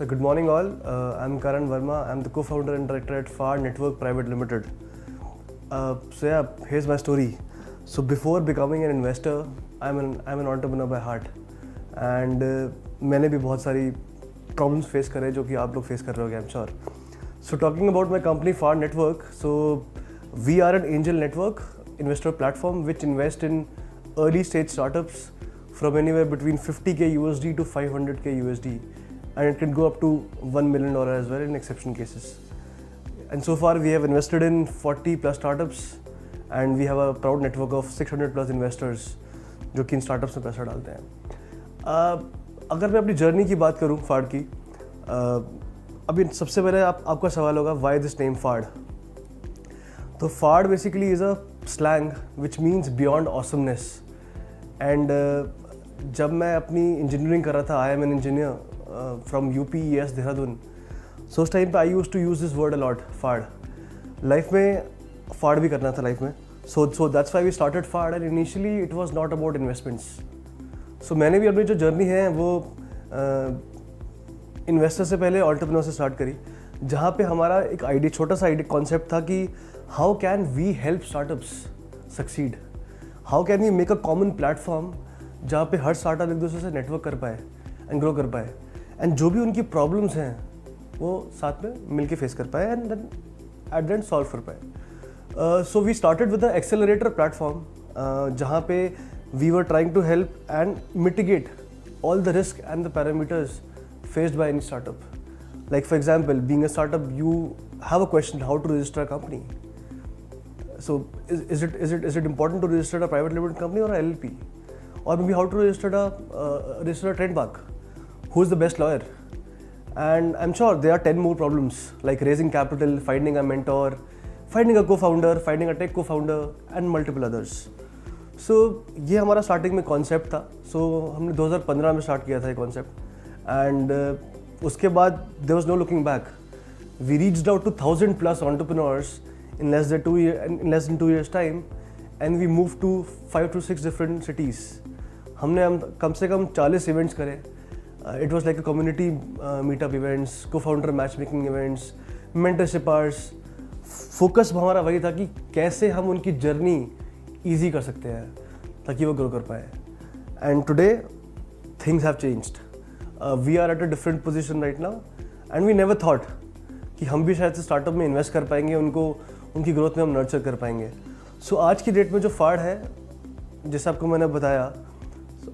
So good morning all. I'm Karan Verma. I'm the co-founder and director at FAR Network Private Limited. Here's my story. So before becoming an investor, I'm an entrepreneur by heart. And मैंने भी बहुत सारी problems face करे जो कि आप लोग face कर रहे होगे, I'm sure. So talking about my company FAR Network, so we are an angel network investor platform which invest in early stage startups from anywhere between 50k USD to 500k USD, and it can go up to $1 million as well in exception cases. And so far we have invested in 40 plus startups and we have a proud network of 600 plus investors जो कि इन startups में पैसा डालते हैं. अगर मैं अपनी journey की बात करूँ फाड़ की, अभी सबसे पहले आपका सवाल होगा why this name फाड़. तो फाड़ basically is a slang which means beyond awesomeness. And जब मैं अपनी इंजीनियरिंग कर रहा था, I am an engineer from UPES Dehradun, so उस टाइम पे I use to use this word a lot, फाड़. लाइफ में फाड़ भी करना था लाइफ में, so that's why we started फाड़. And initially it was not about investments. So मैंने भी अपनी जो जर्नी है वो इन्वेस्टर से पहले एंटरप्रेन्योर से स्टार्ट करी, जहाँ पे हमारा एक आइडिया, छोटा सा आइडिया कॉन्सेप्ट था कि how can we help startups succeed, how can we make a common platform जहाँ पे हर स्टार्टअप एक दूसरे से नेटवर्क कर पाए एंड ग्रो कर पाए, एंड जो भी उनकी प्रॉब्लम्स हैं वो साथ में मिलके फेस कर पाए and then at the end solve कर पाए. So we started with the accelerator platform, जहाँ पे we were trying to help and mitigate all the risk and the parameters faced by any startup. Like for example, being a startup, you have a question how to register a company. So is it important to register a private limited company or a LLP? Or maybe how to register a trademark? Who is the best lawyer? And I'm sure there are 10 more problems like raising capital, finding a mentor, finding a co-founder, finding a tech co-founder and multiple others. सो ये हमारा starting में concept था. सो हमने 2015 में start किया था ये concept, and उसके बाद there was no looking back. We reached out to 1000 plus entrepreneurs in less than 2 years time, and we move to 5 to 6 different cities. हमने कम से कम 40 इवेंट्स करे. It was like a community meetup events, co founder matchmaking events, mentorship hours. Focus हमारा वही था कि कैसे हम उनकी जर्नी ईजी कर सकते हैं ताकि वो ग्रो कर पाए. And today things have changed. We are at a different position right now, and we never thought कि हम भी शायद से स्टार्टअप में इन्वेस्ट कर पाएंगे, उनकी ग्रोथ में हम नर्चर कर पाएंगे. सो आज की डेट में जो फाड़ है, जैसे आपको मैंने बताया,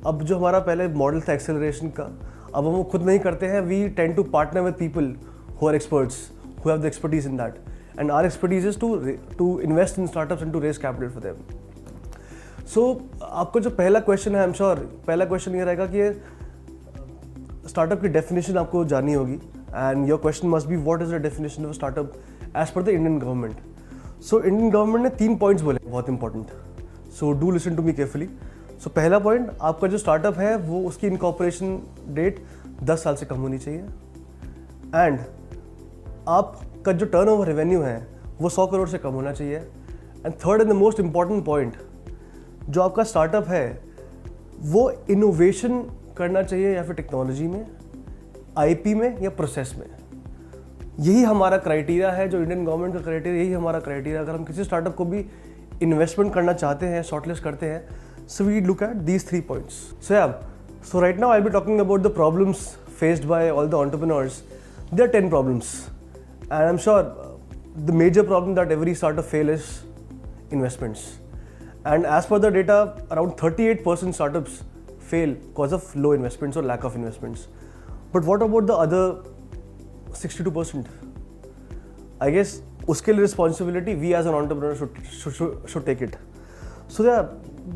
अब जो हमारा पहले मॉडल था एक्सेलरेशन का, अब हम वो खुद नहीं करते हैं. We tend to partner with people who are experts, who have the expertise in that, and our expertise is to invest in startups and to raise capital for them. So आपको जो पहला क्वेश्चन है, I am sure पहला question ये रहेगा कि startup की definition आपको जाननी होगी, and your question must be what is the definition of startup as per the Indian government. So Indian government ने 3 पॉइंट्स बोले बहुत important. So do listen to me carefully. So पहला पॉइंट, आपका जो स्टार्टअप है वो उसकी इनकॉर्पोरेशन डेट 10 साल से कम होनी चाहिए, एंड आपका जो टर्नओवर रेवेन्यू है वो 100 करोड़ से कम होना चाहिए. And third and the most important point, जो आपका स्टार्टअप है वो इनोवेशन करना चाहिए या फिर टेक्नोलॉजी में, IP में या प्रोसेस में. यही हमारा क्राइटेरिया है, जो इंडियन गवर्नमेंट का क्राइटेरिया, यही हमारा क्राइटेरिया. अगर हम किसी स्टार्टअप को भी इन्वेस्टमेंट करना चाहते हैं, शॉर्टलिस्ट करते हैं, so we look at these 3 points. So right now I'll be talking about the problems faced by all the entrepreneurs. There are 10 problems, and I'm sure the major problem that every startup fail is investments. And as per the data, around 38% startups fail because of low investments or lack of investments. But what about the other 62%? I guess उसके लिए responsibility we as an entrepreneur should take it. So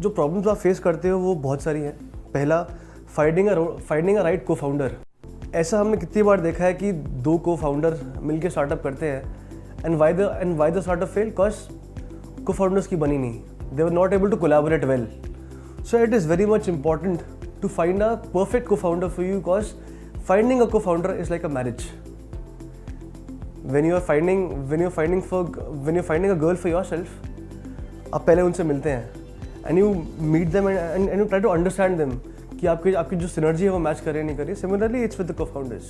जो problems आप face करते हो वो बहुत सारी हैं. पहला, finding a right co-founder. ऐसा हमने कितनी बार देखा है कि 2 co-founder मिलके startup करते हैं, and why the startup fail? Because co-founders की बनी नहीं. They were not able to collaborate well. So it is very much important to find a perfect co-founder for you, because finding a co-founder is like a marriage. When you're finding a girl for yourself, आप पहले उनसे मिलते हैं and you meet them and you try to understand them कि आपकी जो synergy है वो मैच कर रही है नहीं कर रही. Similarly, it's with the co-founders.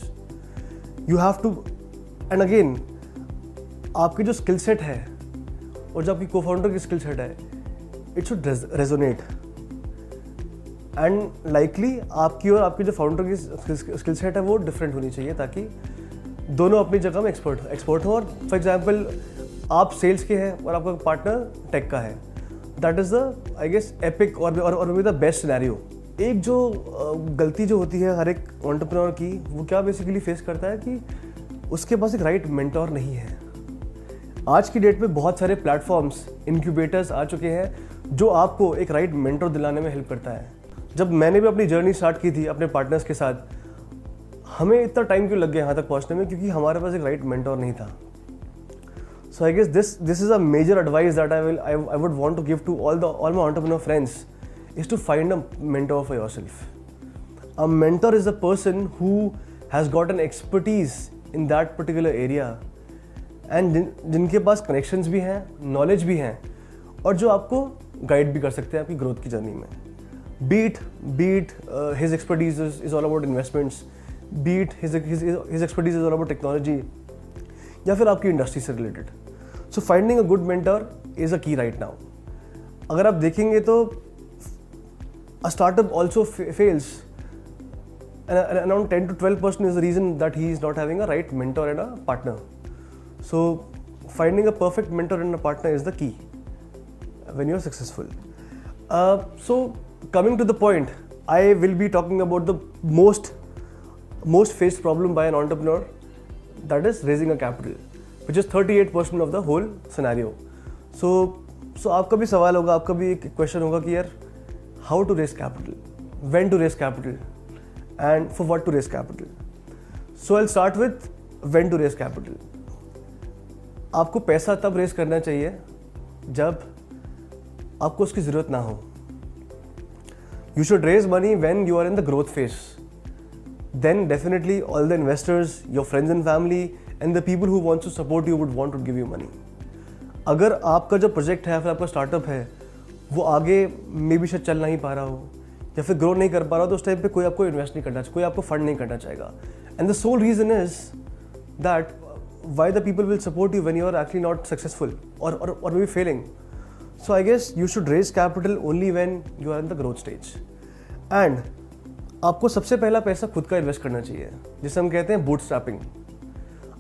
You have to, and again आपकी जो स्किल सेट है और जो आपकी को फाउंडर की स्किल सेट है, it should resonate, and likely आपकी और आपकी जो फाउंडर की स्किल सेट है वो डिफरेंट होनी चाहिए, ताकि दोनों अपनी जगह में एक्सपर्ट हो। और फॉर एग्जांपल आप सेल्स के हैं और आपका पार्टनर टेक का है, that is the I guess epic और maybe the best scenario. एक जो गलती जो होती है हर एक एंटरप्रेन्योर की, वो क्या बेसिकली फेस करता है कि उसके पास एक राइट मेंटोर नहीं है। आज की डेट में बहुत सारे प्लेटफॉर्म्स, इनक्यूबेटर्स आ चुके हैं जो आपको एक राइट मेंटोर दिलाने में हेल्प करता है। जब मैंने भी अपनी जर्नी स्टार्ट की थी अपने पार्टनर्स के साथ, हमें इतना टाइम क्यों लग गया यहाँ तक पहुँचने में, क्योंकि हमारे पास एक राइट मेंटोर नहीं था। So I guess this is a major advice that I would want to give to all my entrepreneur friends, is to find a mentor for yourself. A mentor is a person who has got an expertise in that particular area, and जिनके पास connections भी हैं, knowledge भी हैं, और जो आपको guide भी कर सकते हैं आपकी growth की journey में. Be it his expertise is all about investments, be it his expertise is all about technology, या फिर आपकी इंडस्ट्री से related. So finding a good mentor is a key right now. अगर आप देखेंगे तो a startup also fails, around 10 to 12% is the reason that he is not having a right mentor and a partner. So finding a perfect mentor and a partner is the key when you are successful. So coming to the point, I will be talking about the most faced problem by an entrepreneur, that is raising a capital, which is 38% of the whole scenario. So आपका भी सवाल होगा, आपका भी एक question होगा कि यार how to raise capital, when to raise capital, and for what to raise capital. So I'll start with when to raise capital. आपको पैसा तब रेज करना चाहिए जब आपको उसकी ज़रूरत ना हो. You should raise money when you are in the growth phase. Then definitely all the investors, your friends and family and the people who want to support you would want to give you money. अगर आपका जो project है, फिर आपका startup है, वो आगे may be शायद चल नहीं पा रहा हो या फिर ग्रो नहीं कर पा रहा हो, तो उस टाइम पे कोई आपको इन्वेस्ट नहीं करना चाहिए, कोई आपको फंड नहीं करना चाहेगा. And the sole reason is that why the people will support you when you are actually not successful or maybe failing. So I guess you should raise capital only when you are in the growth stage. And आपको सबसे पहला पैसा खुद का invest करना चाहिए, जिसे हम कहते हैं बूटस्ट्रैपिंग.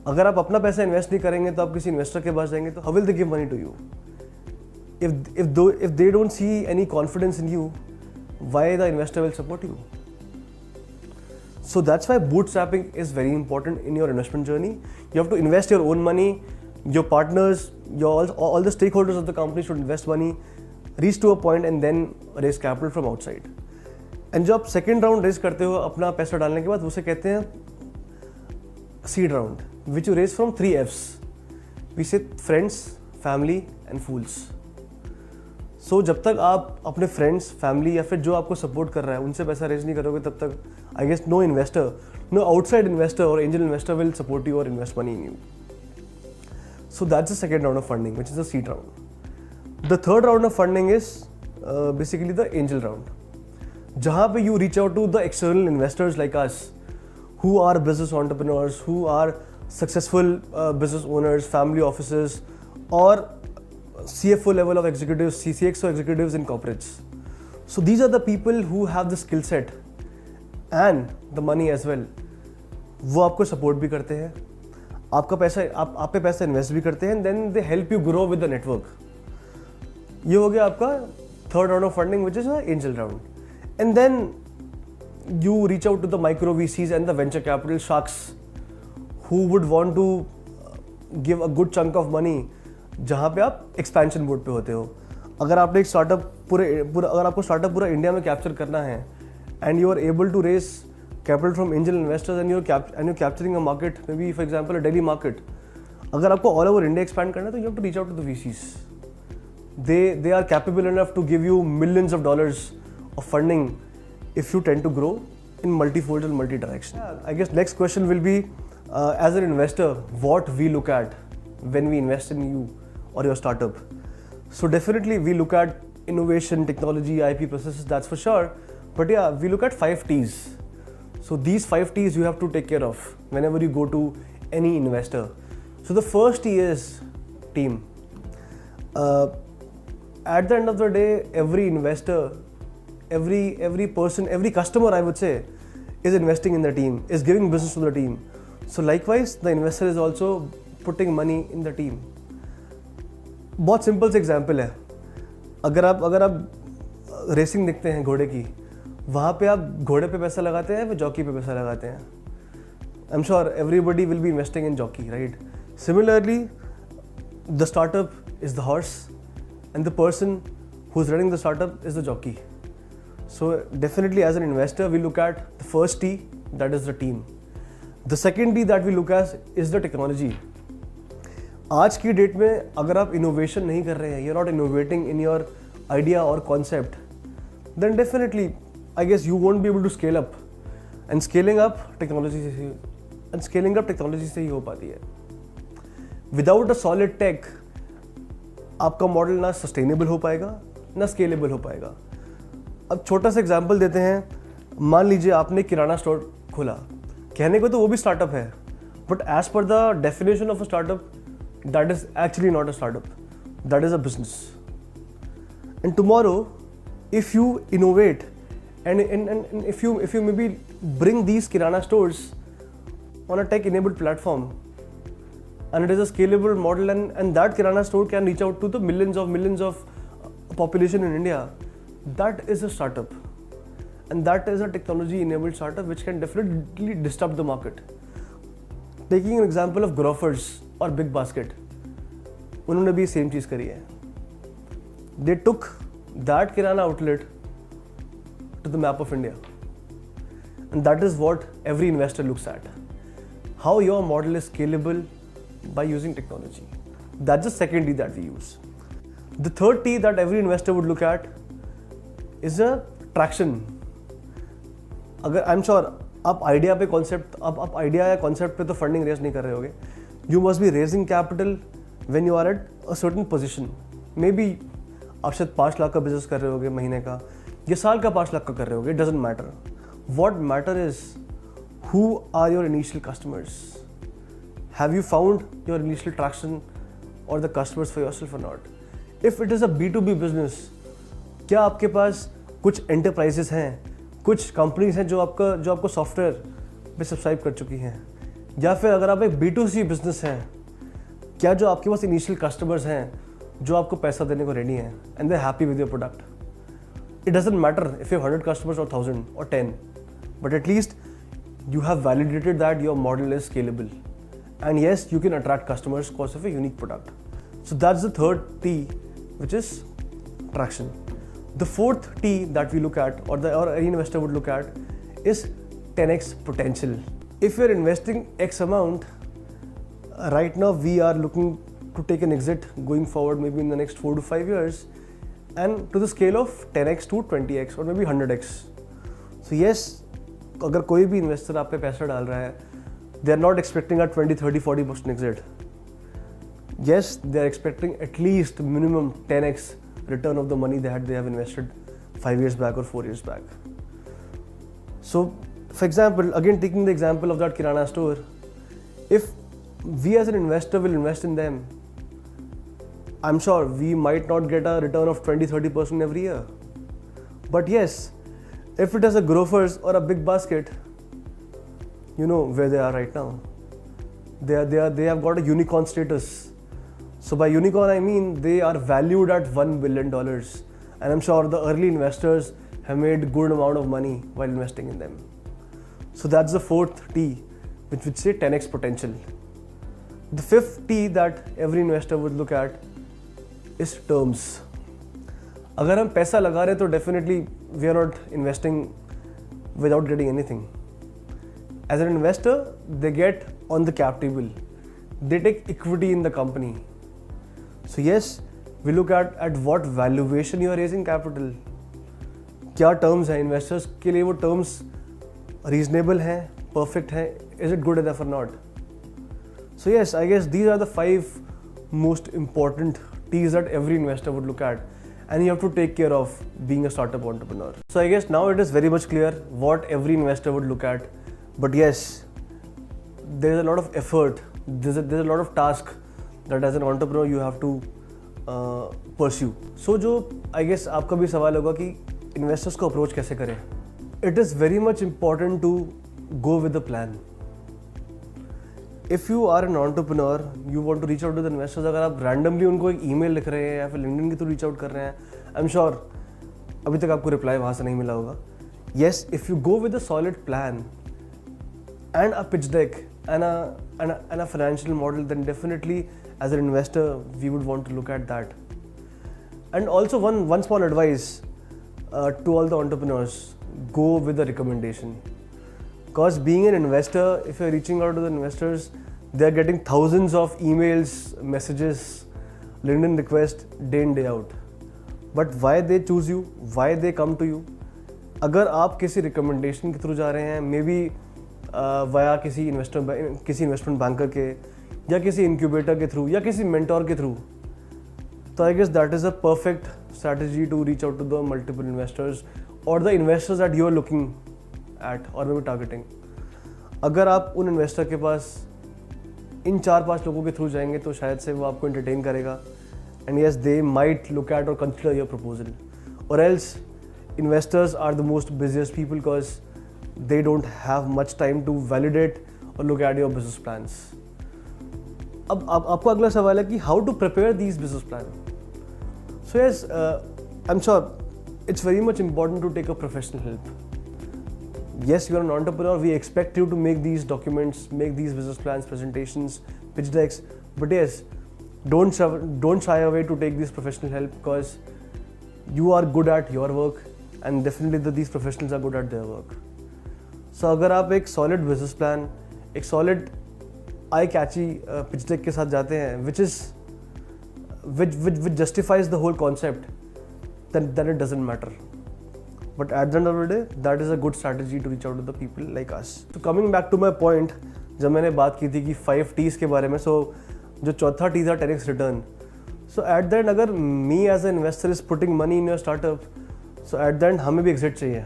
अगर आप अपना पैसा इन्वेस्ट नहीं करेंगे तो आप किसी इन्वेस्टर के पास जाएंगे तो how will they give money to you? If they don't see any confidence in you, why the investor will support you? So that's why bootstrapping is very important in your investment journey. You have to invest your own money. Your partners, all the stakeholders of the company should invest money, reach to a point and then raise capital from outside. And जब आप second round raise करते हो अपना पैसा डालने के बाद, उसे कहते हैं seed round, which you raise from 3 F's. We say friends, family and fools. So जब तक आप अपने फ्रेंड्स, फैमिली या फिर जो आपको सपोर्ट कर रहा है उनसे पैसा रेज नहीं करोगे, तब तक I guess no investor, no outside investor और angel investor will support you और invest money in you. So that's the second round of funding, which is the seed round. The third round of funding is basically the angel round, जहाँ पे you reach out to the external investors like us, who are business entrepreneurs, who are successful business owners, family offices, or CFO level of executives, CXO executives in corporates. So these are the people who have the skill set and the money as well. वो आपको support भी करते हैं, आपका पैसा आप पे पैसा इन्वेस्ट भी करते हैं, then they help you grow with the network. ये हो गया आपका third round of funding, which is angel round. And then you reach out to the micro VCs and the venture capital sharks who would want to give a good chunk of money, जहाँ पे आप expansion mode पे होते हो. अगर आपने एक startup अगर आपको स्टार्टअप पूरा इंडिया में कैप्चर करना है and you are able to raise capital from angel investors and you're capturing a market, maybe for example a Delhi market. अगर आपको all over India expand करना है तो you have to reach out to the VCs. They are capable enough to give you millions of dollars of funding if you tend to grow in multi-fold and multi-direction. I guess next question will be as an investor, what we look at when we invest in you or your startup. So definitely we look at innovation, technology, IP processes, that's for sure. But yeah, we look at 5 T's. So these 5 T's you have to take care of whenever you go to any investor. So the first T is team. At the end of the day, every investor, every person, every customer, I would say, is investing in the team, is giving business to the team. So likewise, the investor is also putting money in the team. बहुत simple से example है. अगर आप racing देखते हैं घोड़े की, वहाँ पे आप घोड़े पे पैसा लगाते हैं या जॉकी पे पैसा लगाते हैं? आई am sure everybody will be investing in jockey, right? Similarly the startup is the horse and the person who's running the startup is the jockey. So definitely as an investor, we look at the first T, that is the team. The second T that we look at is the technology. आज की date में अगर आप innovation नहीं कर रहे हैं, you're not innovating in your idea or concept, then definitely I guess you won't be able to scale up. And scaling up technology से ही हो पाती है. Without a solid tech, आपका मॉडल ना सस्टेनेबल हो पाएगा ना स्केलेबल हो पाएगा. अब छोटा सा एग्जांपल देते हैं. मान लीजिए आपने किराना स्टोर खोला. कहने को तो वो भी स्टार्टअप है, but as per the definition of a startup, that is actually not a startup, that is a business. And tomorrow if you innovate and if you maybe bring these kirana stores on a tech enabled platform, and it is a scalable model, and that kirana store can reach out to the millions of population in India, that is a startup, and that is a technology enabled startup which can definitely disrupt the market. Taking an example of Grofers or Big Basket, उन्होंने भी same चीज़ करी है. They took that kirana outlet to the map of India, and that is what every investor looks at. How your model is scalable by using technology. That's the second T that we use. The third T that every investor would look at is a traction. अगर I'm sure आप idea पे concept आप idea या concept पे तो funding raise नहीं कर रहे होगे. You must be raising capital when you are at a certain position. Maybe आप शायद 5 लाख का बिजनेस कर रहे होगे महीने का, ये साल का 5 लाख का कर रहे होगे. It doesn't matter. What matter is who are your initial customers. Have you found your initial traction or the customers for yourself or not? If it is a B2B business, क्या आपके पास कुछ enterprises हैं, कुछ companies हैं जो आपको software पे subscribe कर चुकी हैं, या फिर अगर आप एक B2C बिजनेस हैं, क्या जो आपके पास इनिशियल कस्टमर्स हैं जो आपको पैसा देने को रेडी हैं and they're happy with your product. It doesn't matter if you have 100 customers or 1000 or 10, but at least you have validated that your model is scalable. And yes, you can attract customers because of a unique product. So that's the third T, which is traction. The fourth T that we look at, or any investor would look at, is 10x potential. If you're investing X amount, right now we are looking to take an exit going forward, maybe in the next 4 to 5 years, and to the scale of 10x to 20x or maybe 100x. So yes, अगर कोई भी investor आप पे पैसा डाल रहा है, they are not expecting a 20, 30, 40% exit. Yes, they are expecting at least minimum 10x return of the money they have invested 5 years back or 4 years back. So, for example, again taking the example of that kirana store, if we as an investor will invest in them, I'm sure we might not get a return of 20-30% every year. But yes, if it is a Grofers or a Big Basket, you know where they are right now. They have got a unicorn status. So by unicorn I mean they are valued at $1 billion, and I'm sure the early investors have made a good amount of money while investing in them. So that's the fourth T, which would say 10x potential. The fifth T that every investor would look at is terms. अगर हम पैसा लगा रहे तो definitely we are not investing without getting anything. As an investor, they get on the cap table. They take equity in the company. So yes, we look at what valuation you are raising capital. क्या terms हैं investors के लिए, वो terms reasonable हैं, perfect हैं, is it good enough or not? So yes, I guess these are the 5 most important T's that every investor would look at. and you have to take care of being a startup entrepreneur. So I guess now it is very much clear what every investor would look at. But yes, there is a lot of effort, there's a lot of task that as an entrepreneur you have to pursue. So जो I guess आपका भी सवाल होगा कि investors को approach कैसे करें. It is very much important to go with the plan. If you are an entrepreneur, you want to reach out to the investors, अगर आप randomly उनको एक email लिख रहे हैं या फिर LinkedIn के थ्रू reach out कर रहे हैं, I'm sure अभी तक आपको reply वहाँ से नहीं मिला होगा. Yes, if you go with a solid plan and a pitch deck and a financial model, then definitely as an investor we would want to look at that. And also one small advice to all the entrepreneurs: go with the recommendation. Because being an investor, if you're reaching out to the investors, they're getting thousands of emails, messages, LinkedIn requests day in day out. But why they choose you, why they come to you? अगर आप किसी recommendation के through जा रहे हैं, may be via किसी investment banker के या किसी इंक्यूबेटर के थ्रू या किसी मेंटोर के थ्रू, तो I guess that is a perfect strategy to reach out to the multiple investors और the investors that you are looking at और मे बी टारगेटिंग. अगर आप उन इन्वेस्टर के पास इन 4-5 लोगों के थ्रू जाएंगे तो शायद से वो आपको एंटरटेन करेगा, and yes they might look at और कंसिडर योर प्रपोजल. और else investors are the most busiest people because they don't have much time to validate or look at your business plans. अब आपको अगला सवाल है कि how to prepare these business plans. So yes, I'm sure it's very much important to take a professional help. Yes, you are an entrepreneur. We expect you to make these documents, make these business plans, presentations, pitch decks. But yes, don't shy away to take this professional help because you are good at your work. And definitely these professionals are good at their work. So अगर आप एक solid business plan, एक solid eye catchy pitch deck के साथ जाते हैं, which justifies the whole concept, then it doesn't matter. But at the end of the day, that is a good strategy to reach out to the people like us. So coming back to my point, जब मैंने बात की थी कि 5 T's के बारे में, so जो चौथा T था 10x return. So at the end अगर me as an investor is putting money in your startup, so at the end हमें भी exit चाहिए.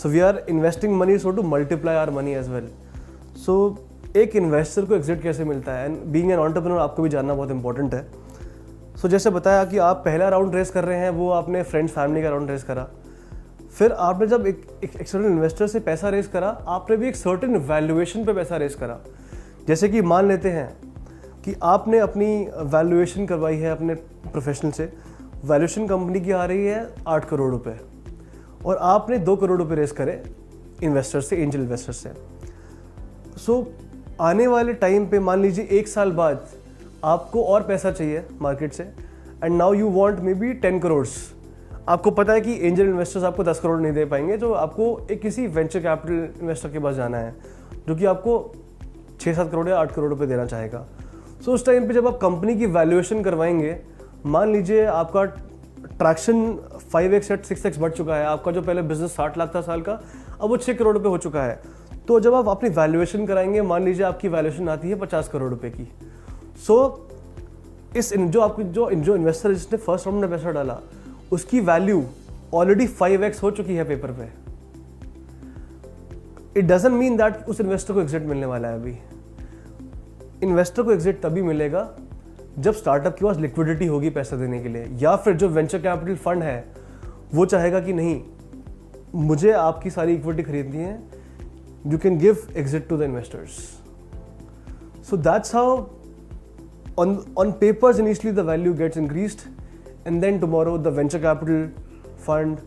So we are investing money so to multiply our money as well. So एक investor को exit कैसे मिलता है, and being an entrepreneur आपको भी जानना बहुत important है. So जैसे बताया कि आप पहला राउंड रेस कर रहे हैं, वो आपने फ्रेंड्स फैमिली का राउंड रेस करा. फिर आपने जब एक एक्सटर्नल इन्वेस्टर से पैसा रेस करा, आपने भी एक सर्टेन वैल्यूएशन पे पैसा रेस करा. जैसे कि मान लेते हैं कि आपने अपनी वैल्यूएशन करवाई है अपने प्रोफेशनल से. वैल्यूएशन कंपनी की आ रही है 8 करोड़ रुपए और आपने 2 करोड़ रुपए रेस करे इन्वेस्टर से, एंजल इन्वेस्टर से. सो आने वाले टाइम पे मान लीजिए 1 साल बाद आपको और पैसा चाहिए मार्केट से, and now you want may be 10 crore. आपको पता है कि एंजल इन्वेस्टर्स आपको 10 करोड़ नहीं दे पाएंगे, तो आपको एक किसी वेंचर कैपिटल इन्वेस्टर के पास जाना है जो कि आपको 6-7 करोड़ या 8 करोड़ रुपए देना चाहेगा. सो उस टाइम पे जब आप कंपनी की वैल्यूएशन करवाएंगे, मान लीजिए आपका ट्रैक्शन 5x या 6x बढ़ चुका है, आपका जो पहले बिजनेस 60 लाख था साल का, अब वो 6 करोड़ रुपए हो चुका है. तो जब आप अपनी वैल्यूएशन कराएंगे, मान लीजिए आपकी वैल्यूएशन आती है 50 करोड़ रुपए की. सो इस जो इन्वेस्टर जिसने फर्स्ट राउंड में पैसा डाला, उसकी वैल्यू ऑलरेडी 5x हो चुकी है पेपर पे. इट डजंट मीन दैट उस इन्वेस्टर को एग्जिट मिलने वाला है. अभी इन्वेस्टर को एग्जिट तभी मिलेगा जब स्टार्टअप के पास लिक्विडिटी होगी पैसा देने के लिए, या फिर जो वेंचर कैपिटल फंड है वो चाहेगा कि नहीं, मुझे आपकी सारी इक्विटी खरीदनी है, you can give exit to the investors. So that's how on papers initially the value gets increased, and then tomorrow the venture capital fund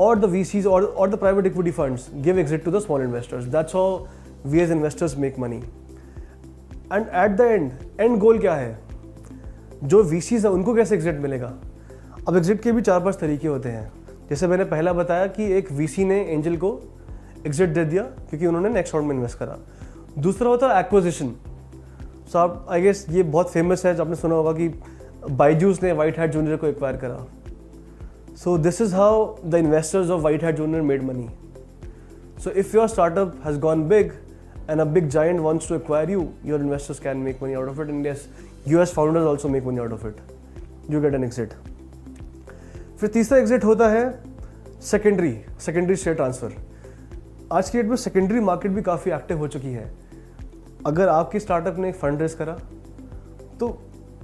or the VCs or the private equity funds give exit to the small investors. That's how we as investors make money. And at the end goal क्या है? जो VCs है उनको कैसे exit मिलेगा? अब exit के भी 4-5 तरीके होते हैं. जैसे मैंने पहला बताया कि एक VC ने एंजल को एग्जिट दे दिया क्योंकि उन्होंने नेक्स्ट राउंड में इन्वेस्ट करा. दूसरा होता है एक्विजिशन. सो आप आई गेस ये बहुत फेमस है, आपने सुना होगा कि बाइजूस ने व्हाइट हैट जूनियर को एक्वायर करा. So this is how the investors of white hat junior made money. So if your startup has gone big and a big giant wants to acquire you, your investors can make money out of it, and yes, US founders also make money out of it. You get an exit. फिर तीसरा exit होता है secondary share transfer. आज की date में secondary market भी काफ़ी active हो चुकी है। अगर आपकी स्टार्टअप ने एक फंड रेज करा तो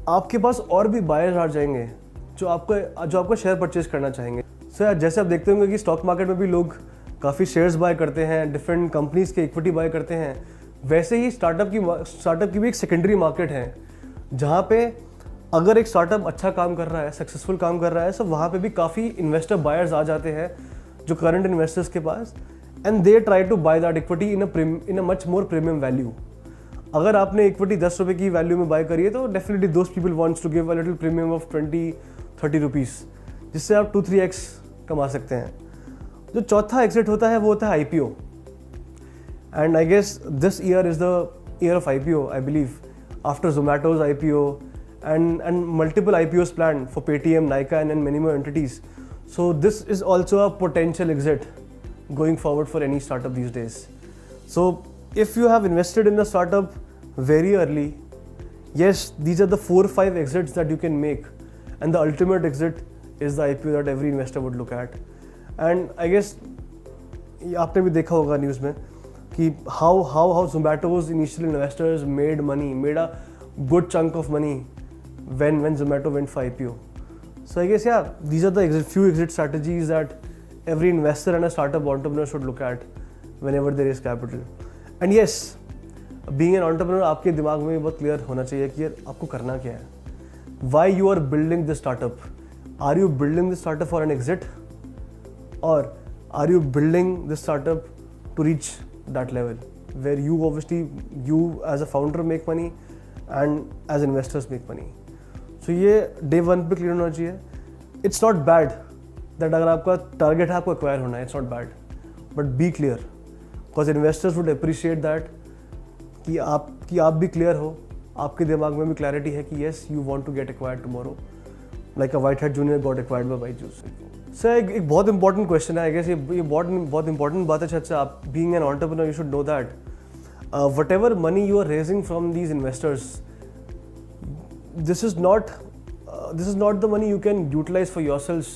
आपके पास और भी बायर्स आ जाएंगे जो आपका शेयर परचेज करना चाहेंगे। सो जैसे आप देखते होंगे कि स्टॉक मार्केट में भी लोग काफ़ी शेयर्स बाय करते हैं, डिफरेंट कंपनीज के इक्विटी बाय करते हैं, वैसे ही स्टार्टअप की भी एक सेकेंडरी मार्केट है जहाँ पे अगर एक स्टार्टअप अच्छा काम कर रहा है, सक्सेसफुल काम कर रहा है, तो वहाँ पे भी काफ़ी इन्वेस्टर बायर्स आ जाते हैं जो करंट इन्वेस्टर्स के पास, and they try to buy that equity in a much more premium value. अगर आपने इक्विटी 10 रुपये की वैल्यू में बाय करी है तो definitely those people wants to give a little premium of 20-30 rupees, जिससे आप 2-3x कमा सकते हैं। जो चौथा एग्जिट होता है वो होता है IPO, and I guess this year is the year of IPO, I believe, after Zomato's IPO and multiple IPOs planned for Paytm, Nykaa and many more entities. So this is also a potential exit going forward for any startup these days. So if you have invested in a startup very early, yes, these are the 4-5 exits that you can make, and the ultimate exit is the IPO that every investor would look at. And I guess आपने भी देखा होगा news में कि how Zomato's initial investors made a good chunk of money when Zomato went for IPO. So I guess these are the few exit strategies that every investor and a startup entrepreneur should look at whenever they raise capital. And yes, being an entrepreneur आपके दिमाग में भी बहुत clear होना चाहिए कि यार आपको करना क्या है. Why you are building this startup? Are you building this startup for an exit, or are you building this startup to reach that level where you as a founder make money and as investors make money? So ये day 1 पे clear होना चाहिए. It's not bad that अगर आपका target है आपको acquire होना है, it's not bad, but be clear, because investors would appreciate that कि आप भी क्लियर हो, आपके दिमाग में भी क्लैरिटी है कि yes you want to get acquired tomorrow, like a Whitehead Junior got acquired by Byju's. Sir एक बहुत इंपॉर्टेंट क्वेश्चन है, आई गेस ये बहुत इंपॉर्टेंट बात है. अच्छा, आप being an entrepreneur you should know that whatever money you are raising from these investors, this is not the money you can utilize for yourselves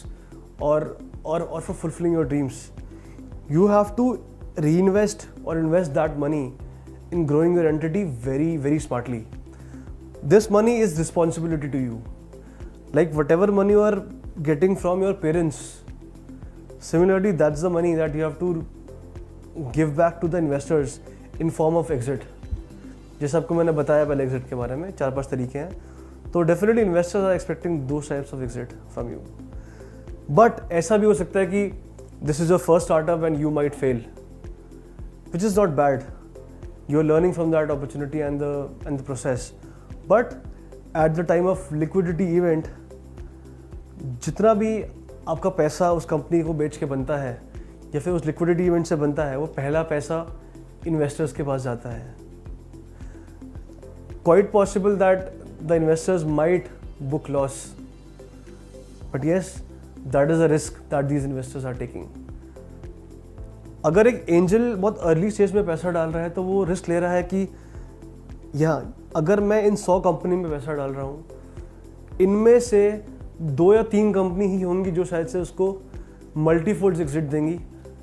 or for fulfilling your dreams. You have to reinvest or invest that money in growing your entity very, very smartly. This money is responsibility to you. Like whatever money you are getting from your parents, similarly that's the money that you have to give back to the investors in form of exit. जैसे आपको मैंने बताया पहले exit के बारे में 4-5 तरीके हैं, तो definitely investors are expecting those types of exit from you. But ऐसा भी हो सकता है कि this is your first startup and you might fail, which is not bad. You are learning from that opportunity and the process. But at the time of liquidity event, जितना भी आपका पैसा उस कंपनी को बेच के बनता है या फिर उस लिक्विडिटी इवेंट से बनता है, वो पहला पैसा इन्वेस्टर्स के पास जाता है. Quite possible that the investors might book loss, but yes that is a risk that these investors are taking. अगर एक एंजल बहुत अर्ली स्टेज में पैसा डाल रहा है तो वो रिस्क ले रहा है कि अगर मैं इन 100 कंपनी में पैसा डाल रहा हूँ, इनमें से 2 या 3 कंपनी ही होंगी जो शायद से उसको मल्टीफोल्ड्स एग्जिट देंगी,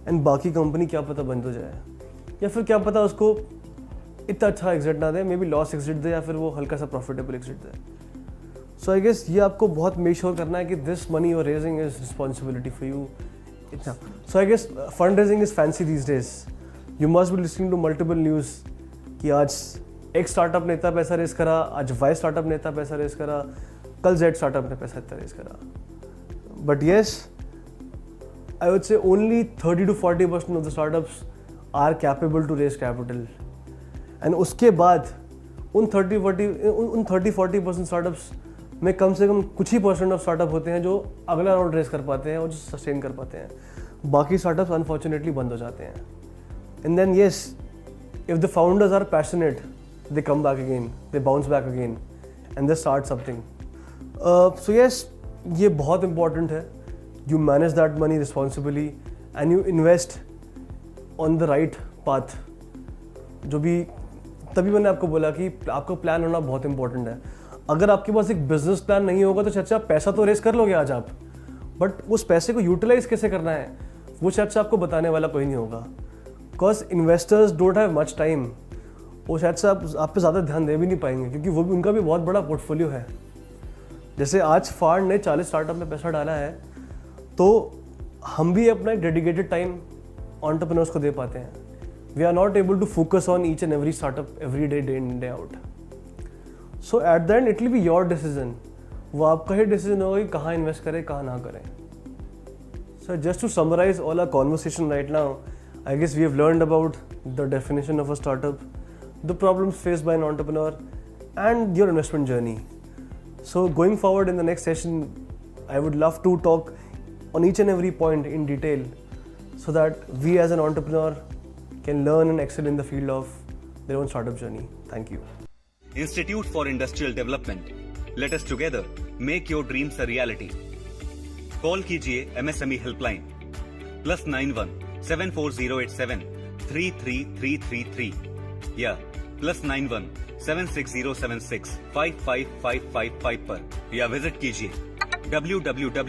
एंड बाकी कंपनी क्या पता बंद हो जाए, या फिर क्या पता उसको इतना अच्छा एग्जिट ना दे, मे बी लॉस एग्जिट दे, या फिर वो हल्का सा प्रॉफिटेबल एग्जिट दे. सो आई गेस ये आपको बहुत मेक श्योर करना है कि this money you are raising is responsibility for you. इतना so I guess fund raising is fancy these days. You must be listening to multiple news कि आज एक स्टार्टअप ने इतना पैसा रेज करा, आज वाई स्टार्टअप ने इतना पैसा रेज करा, कल जेड स्टार्टअप ने पैसा इतना रेज करा. But yes, I would say only 30-40% of the startups are capable to raise capital, and उसके बाद उन 30-40% स्टार्टअप्स में कम से कम कुछ ही परसेंट ऑफ स्टार्टअप होते हैं जो अगला राउंड रेज कर पाते हैं और जो सस्टेन कर पाते हैं. बाकी स्टार्टअप्स अनफॉर्चुनेटली बंद हो जाते हैं. And then yes, if the founders are passionate, they come back again, they bounce back again, and they start something. So yes, ये बहुत important है. You manage that money responsibly and you invest on the right path. जो भी तभी मैंने आपको बोला कि आपका प्लान होना बहुत important है. अगर आपके पास एक बिजनेस प्लान नहीं होगा तो चाचा पैसा तो रेस कर लोगे आज आप, बट उस पैसे को यूटिलाइज कैसे करना है वो शायद से आपको बताने वाला कोई नहीं होगा, because investors don't have much time. वो शायद से आप पे ज़्यादा ध्यान दे भी नहीं पाएंगे, क्योंकि वो भी उनका भी बहुत बड़ा पोर्टफोलियो है। जैसे आज फार्ड ने 40 स्टार्टअप में पैसा डाला है, तो हम भी अपना एक डेडिकेटेड टाइम एंटरप्रेन्योर्स को दे पाते हैं। We are not able to focus on each and every startup every day in day out. So at the end it will be your decision, वो आपका ही डिसीजन होगा कि कहाँ इन्वेस्ट करें कहाँ ना करें। So just to summarize all our conversation right now, I guess we have learned about the definition of a startup, the problems faced by an entrepreneur and your investment journey. So going forward in the next session, I would love to talk on each and every point in detail so that we as an entrepreneur can learn and excel in the field of their own startup journey. Thank you. Institute for Industrial Development. Let us together make your dreams a reality. Call कीजिए MSME helpline +91 74087 33333 या +91 76076 55555 पर, या visit कीजिए www.iid.org.in।